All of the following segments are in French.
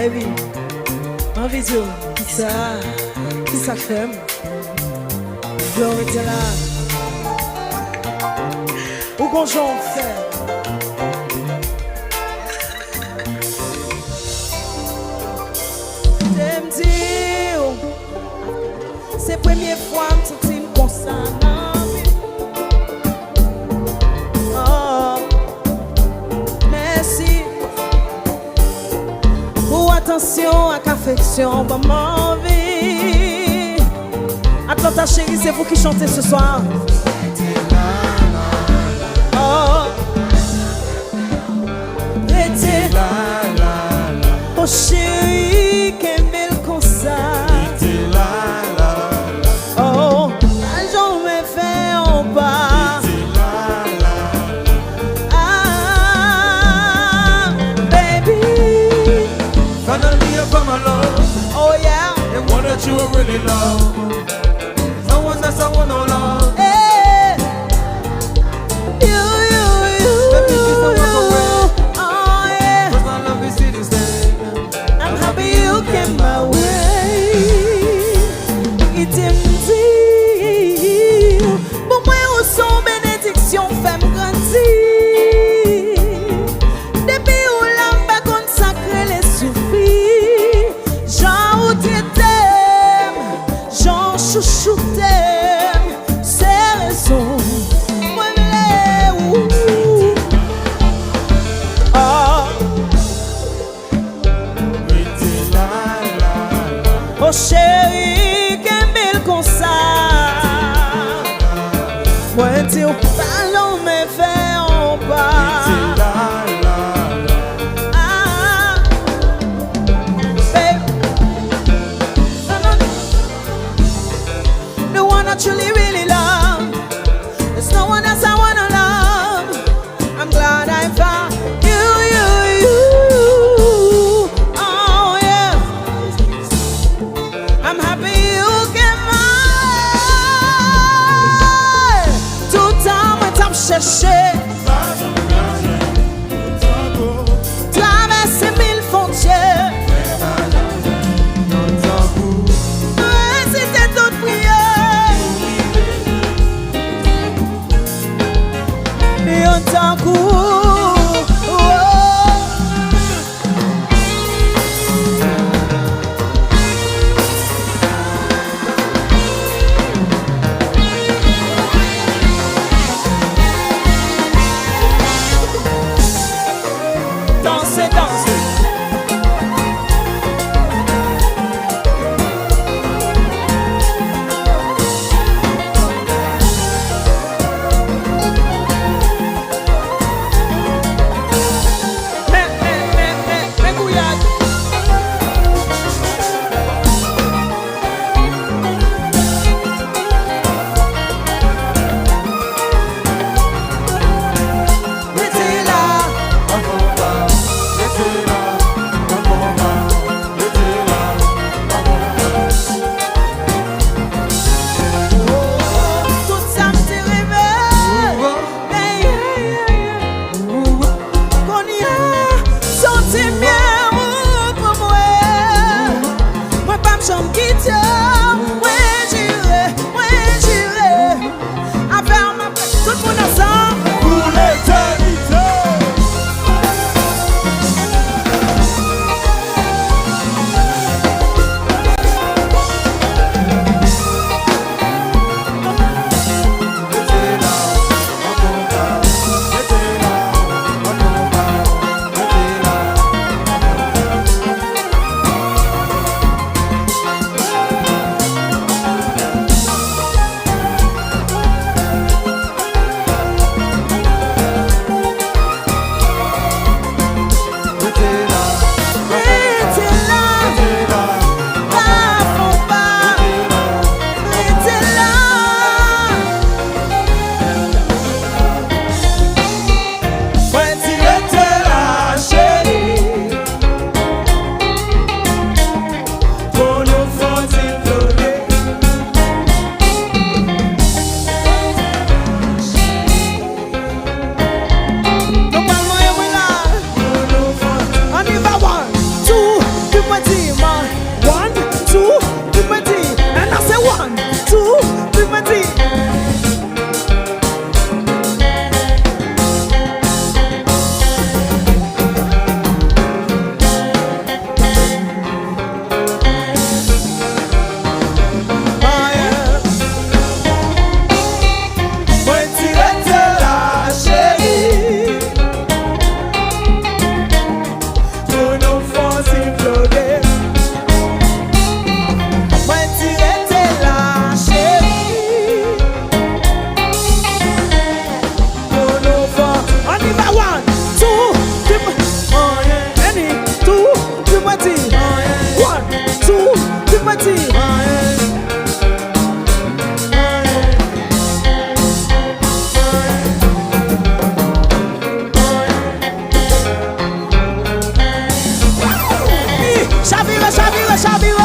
baby. En vidéo, qui ça fait? Glory to là. Où qu'on j'en fait? J'aime dire, c'est la première fois que je me sens comme ça. Attention à qu'affection va m'envie. Atlanta chérie, c'est vous qui chantez ce soir. Oh, oh chérie, qu'elle belle comme ça. Oh, j'en me fais en bas. Oh yeah, the one that you really love. No one that's I want no love. hey, you. Baby, please don't walk away. Oh yeah, 'Cause my love is here to stay. I'm happy you came my way. It's empty. Pour moi, au son bénédiction, fait me grandir. Depuis où l'âme va consacrer les souffrir. Jean ou t'aime, Jean chouchou t'aime, c'est raison. Moi, oh. Oh chérie, qu'un bel comme ça. Moi, tu au ballon me fait en bas. Ah, babe. The one I truly really love. There's no one else I wanna love. I'm glad I found you. Oh yeah. I'm happy chavire, chavire, chavire.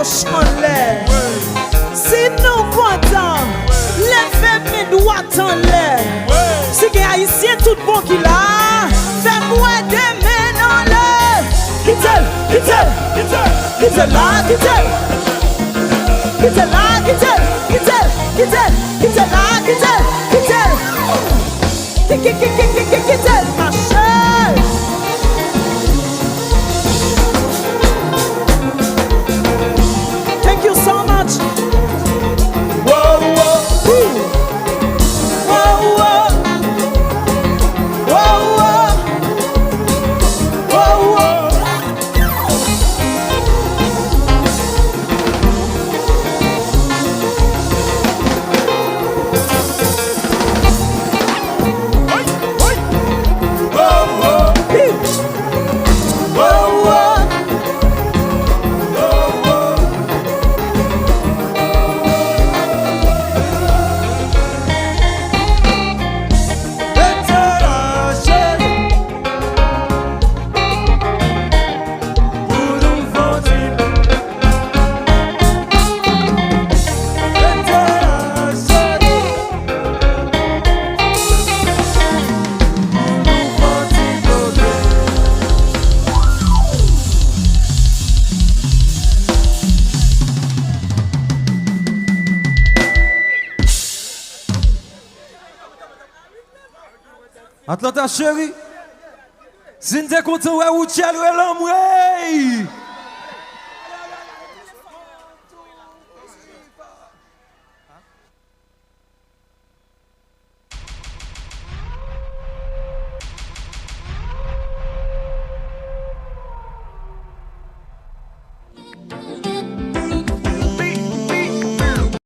gauche en l'air. Si nous comptons, levez mes doigts en l'air. Si les haïtiens tout bon qu'il a, fais-moi des mains en l'air. Quitte-le, quitte-le, quitte-le là, quitte-le. Quitte-le là, quitte-le, quitte-le, quitte-le, quitte-le là, quitte-le, quitte-le. Quitte-le, ma chère. Thank you so much. Whoa, whoa, whoa, whoa, whoa, whoa, whoa. Atlanta chérie, si nous sommes contents de Rutshelle,